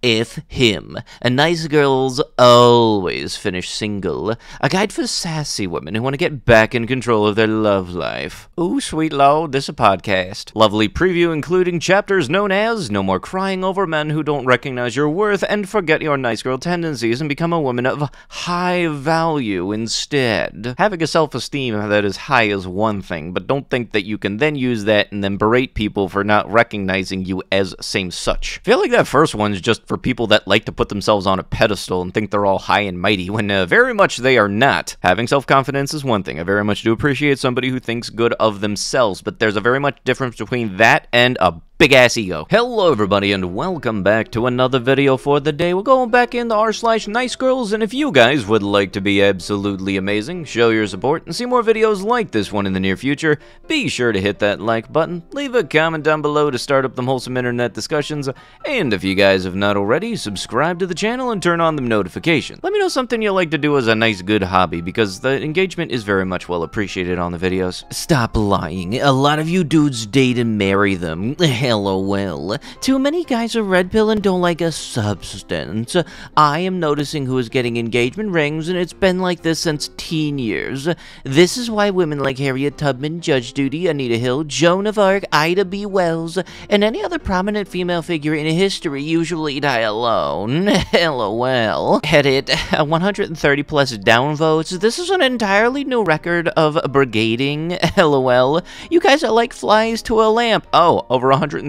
If him. And nice girls always finish single. A guide for sassy women who want to get back in control of their love life. Ooh, sweet lord, this is a podcast. Lovely preview including chapters known as No More Crying Over Men Who Don't Recognize Your Worth and Forget Your Nice Girl Tendencies and Become a Woman of High Value instead. Having a self-esteem that is high is one thing, but don't think that you can then use that and then berate people for not recognizing you as same such. I feel like that first one's just for people that like to put themselves on a pedestal and think they're all high and mighty, when very much they are not. Having self-confidence is one thing. I very much do appreciate somebody who thinks good of themselves, but there's a very much difference between that and a big-ass ego. Hello everybody and welcome back to another video for the day. We're going back into r/nicegirls, and if you guys would like to be absolutely amazing, show your support, and see more videos like this one in the near future, be sure to hit that like button, leave a comment down below to start up them wholesome internet discussions, and if you guys have not already, subscribe to the channel and turn on the notifications. Let me know something you like to do as a nice good hobby, because the engagement is very much well appreciated on the videos. Stop lying. A lot of you dudes date and marry them. LOL. Too many guys are red pill and don't like a substance. I am noticing who is getting engagement rings, and it's been like this since teen years. This is why women like Harriet Tubman, Judge Judy, Anita Hill, Joan of Arc, Ida B. Wells, and any other prominent female figure in history usually die alone. LOL. Edit. 130 plus downvotes. This is an entirely new record of brigading. LOL. You guys are like flies to a lamp. Oh, over 130.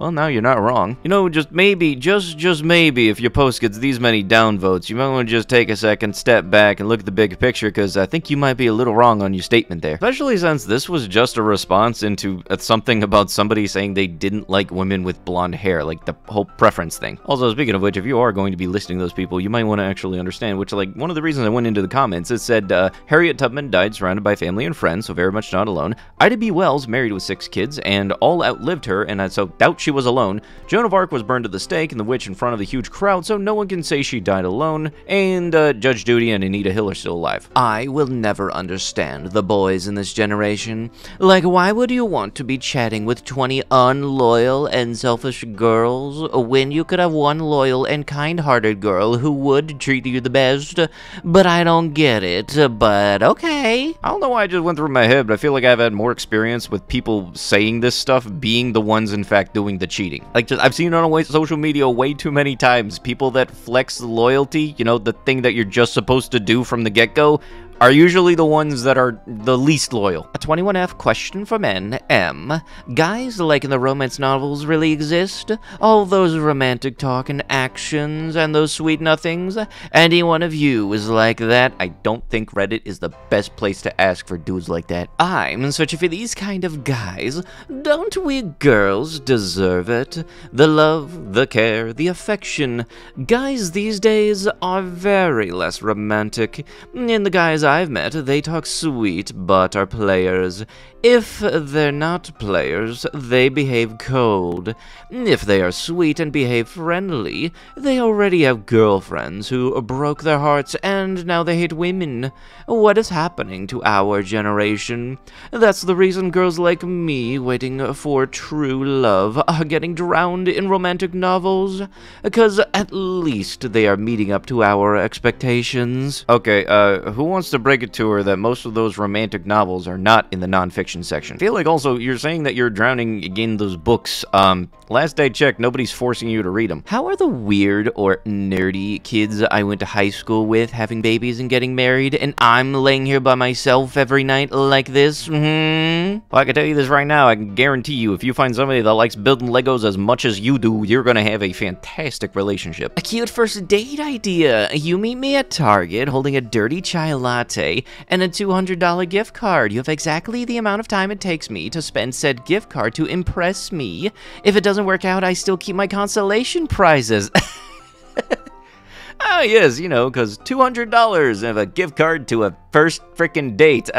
Well, now you're not wrong. You know, just maybe, just maybe, if your post gets these many downvotes, you might want to just take a second, step back, and look at the big picture, because I think you might be a little wrong on your statement there. Especially since this was just a response into something about somebody saying they didn't like women with blonde hair, like the whole preference thing. Also, speaking of which, if you are going to be listing those people, you might want to actually understand, which, like, one of the reasons I went into the comments, it said, Harriet Tubman died surrounded by family and friends, so very much not alone. Ida B. Wells married with 6 kids, and all outlived her, and so doubt she was alone. Joan of Arc was burned at the stake and the witch in front of a huge crowd, so no one can say she died alone. And Judge Judy and Anita Hill are still alive. I will never understand the boys in this generation. Like, why would you want to be chatting with 20 unloyal and selfish girls when you could have one loyal and kind-hearted girl who would treat you the best? But I don't get it, but okay. I don't know why I just went through my head, but I feel like I've had more experience with people saying this stuff being the ones in fact doing the cheating. Like, just, I've seen it on social media way too many times. People that flex loyalty, you know, the thing that you're just supposed to do from the get-go, are usually the ones that are the least loyal. A 21F question for men, M. Guys like in the romance novels really exist? All those romantic talk and actions and those sweet nothings? Any one of you is like that? I don't think Reddit is the best place to ask for dudes like that. I'm searching for these kind of guys. Don't we girls deserve it? The love, the care, the affection. Guys these days are very less romantic. In the guys I've met, they talk sweet, but are players. If they're not players, they behave cold. If they are sweet and behave friendly, they already have girlfriends who broke their hearts and now they hate women. What is happening to our generation? That's the reason girls like me, waiting for true love, are getting drowned in romantic novels. Because at least they are meeting up to our expectations. Okay, who wants to break it to her that most of those romantic novels are not in the nonfiction section? I feel like also you're saying that you're drowning in those books. Last I checked, nobody's forcing you to read them. How are the weird or nerdy kids I went to high school with having babies and getting married, and I'm laying here by myself every night like this? Well, I can tell you this right now, I can guarantee you, if you find somebody that likes building Legos as much as you do, you're gonna have a fantastic relationship. A cute first date idea. You meet me at Target holding a dirty chai latte and a $200 gift card. You have exactly the amount of time it takes me to spend said gift card to impress me. If it doesn't work out, I still keep my consolation prizes. yes, you know, because $200 of a gift card to a first frickin' date.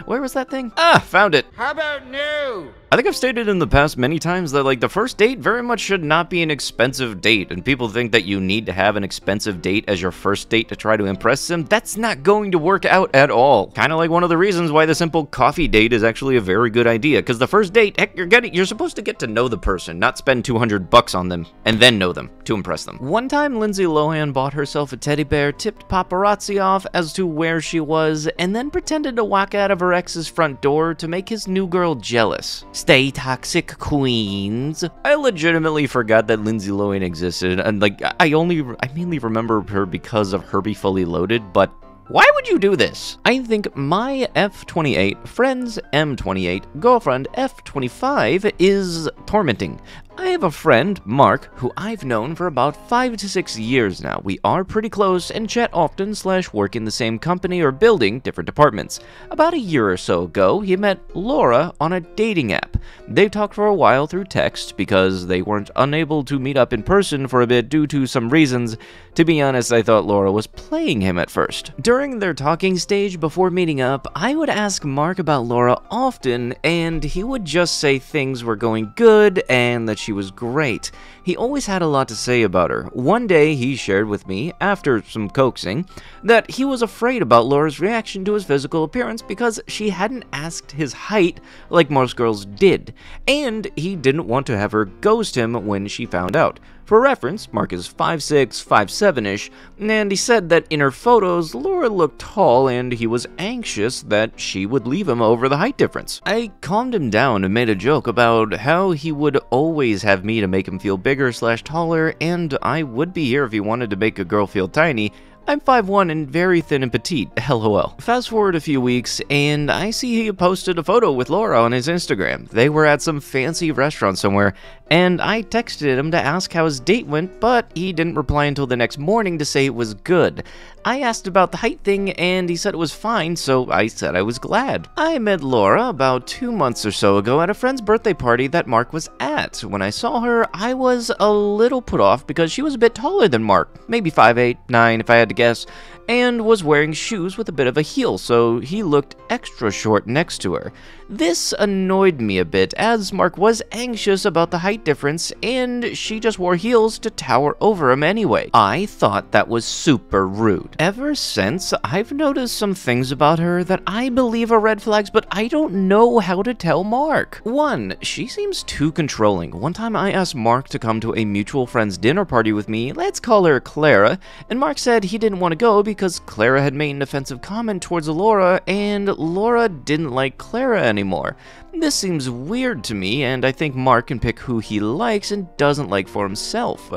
Where was that thing? Ah, found it. How about new? I think I've stated in the past many times that, like, the first date very much should not be an expensive date, and people think that you need to have an expensive date as your first date to try to impress them. That's not going to work out at all. Kind of like one of the reasons why the simple coffee date is actually a very good idea, because the first date, heck, you're supposed to get to know the person, not spend $200 on them and then know them to impress them. One time, Lindsay Lohan bought herself a teddy bear, tipped paparazzi off as to where she was, and then pretended to walk out of her ex's front door to make his new girl jealous. Stay toxic, queens. I legitimately forgot that Lindsay Lohan existed, and like, I mainly remember her because of Herbie Fully Loaded, but why would you do this? I think my F28, friend's M28, girlfriend F25 is tormenting. I have a friend, Mark, who I've known for about 5 to 6 years now. We are pretty close and chat often / work in the same company or building, different departments. About a year or so ago, he met Laura on a dating app. They talked for a while through text because they weren't unable to meet up in person for a bit due to some reasons. To be honest, I thought Laura was playing him at first. During their talking stage before meeting up, I would ask Mark about Laura often, and he would just say things were going good and that she was great. He always had a lot to say about her. One day, he shared with me, after some coaxing, that he was afraid about Laura's reaction to his physical appearance because she hadn't asked his height like most girls did, and he didn't want to have her ghost him when she found out. For reference, Mark is 5'6", 5'7"-ish, and he said that in her photos, Laura looked tall and he was anxious that she would leave him over the height difference. I calmed him down and made a joke about how he would always have me to make him feel bigger / taller, and I would be here if he wanted to make a girl feel tiny. I'm 5'1" and very thin and petite, lol. Fast forward a few weeks, and I see he posted a photo with Laura on his Instagram. They were at some fancy restaurant somewhere, and I texted him to ask how his date went, but he didn't reply until the next morning to say it was good. I asked about the height thing, and he said it was fine, so I said I was glad. I met Laura about 2 months or so ago at a friend's birthday party that Mark was at. When I saw her, I was a little put off because she was a bit taller than Mark, maybe 5'8", 9 if I had to guess, and was wearing shoes with a bit of a heel, so he looked extra short next to her. This annoyed me a bit, as Mark was anxious about the height difference, and she just wore heels to tower over him anyway. I thought that was super rude. Ever since, I've noticed some things about her that I believe are red flags, but I don't know how to tell Mark. 1, she seems too controlling. One time I asked Mark to come to a mutual friend's dinner party with me, let's call her Clara, and Mark said he didn't want to go because Clara had made an offensive comment towards Laura, and Laura didn't like Clara anymore. This seems weird to me, and I think Mark can pick who he likes and doesn't like for himself.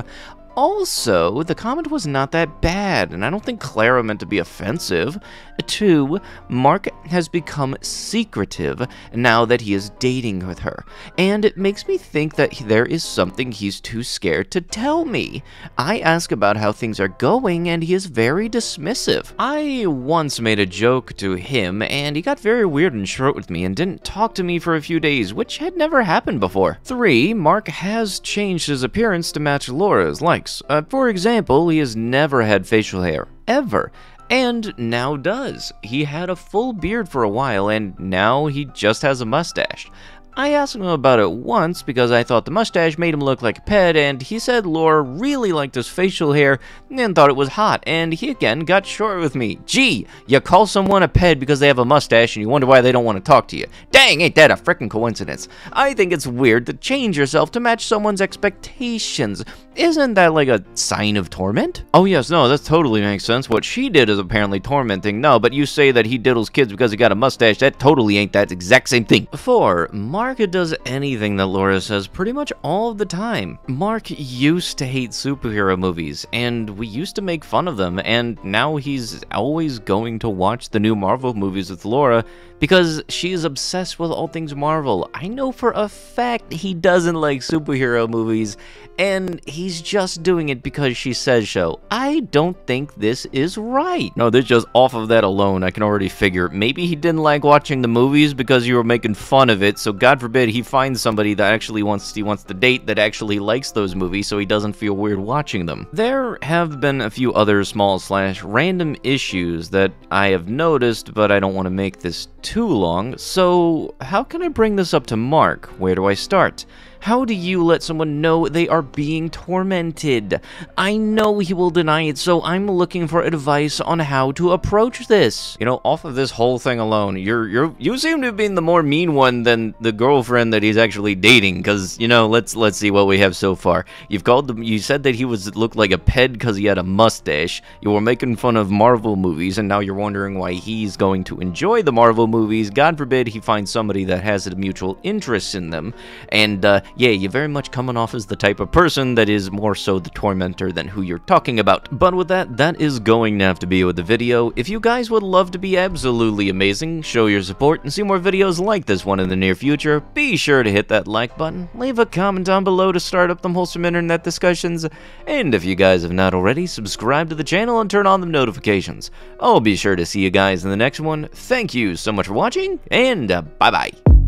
Also, the comment was not that bad, and I don't think Clara meant to be offensive. 2, Mark has become secretive now that he is dating with her, and it makes me think that there is something he's too scared to tell me. I ask about how things are going, and he is very dismissive. I once made a joke to him, and he got very weird and short with me and didn't talk to me for a few days, which had never happened before. 3, Mark has changed his appearance to match Laura's likes. For example, he has never had facial hair, ever. And now does. He had a full beard for a while, and now he just has a mustache. I asked him about it once because I thought the mustache made him look like a pet, and he said Laura really liked his facial hair and thought it was hot, and he again got short with me. Gee, you call someone a pet because they have a mustache and you wonder why they don't want to talk to you. Dang, ain't that a frickin' coincidence? I think it's weird to change yourself to match someone's expectations. Isn't that like a sign of torment? Oh yes, no, that totally makes sense. What she did is apparently tormenting. No, but you say that he diddles kids because he got a mustache. That totally ain't that exact same thing. 4, Mark does anything that Laura says pretty much all of the time. Mark used to hate superhero movies, and we used to make fun of them, and now he's always going to watch the new Marvel movies with Laura because she is obsessed with all things Marvel. I know for a fact he doesn't like superhero movies, and he's just doing it because she says so. I don't think this is right. No, this just off of that alone, I can already figure maybe he didn't like watching the movies because you were making fun of it, so God forbid he finds somebody that actually wants to date that actually likes those movies so he doesn't feel weird watching them. There have been a few other small/random issues that I have noticed, but I don't want to make this too long, so how can I bring this up to Mark? Where do I start? How do you let someone know they are being tormented? I know he will deny it, so I'm looking for advice on how to approach this. You know, off of this whole thing alone, you seem to have been the more mean one than the girlfriend that he's actually dating, because, you know, let's see what we have so far. You said that he looked like a ped because he had a mustache. You were making fun of Marvel movies, and now you're wondering why he's going to enjoy the Marvel movies. God forbid he finds somebody that has a mutual interest in them, and, yeah, you're very much coming off as the type of person that is more so the tormentor than who you're talking about. But with that is going to have to be with the video. If you guys would love to be absolutely amazing, show your support, and see more videos like this one in the near future, be sure to hit that like button, leave a comment down below to start up them wholesome internet discussions, and if you guys have not already, subscribe to the channel and turn on the notifications. I'll be sure to see you guys in the next one. Thank you so much for watching, and bye-bye.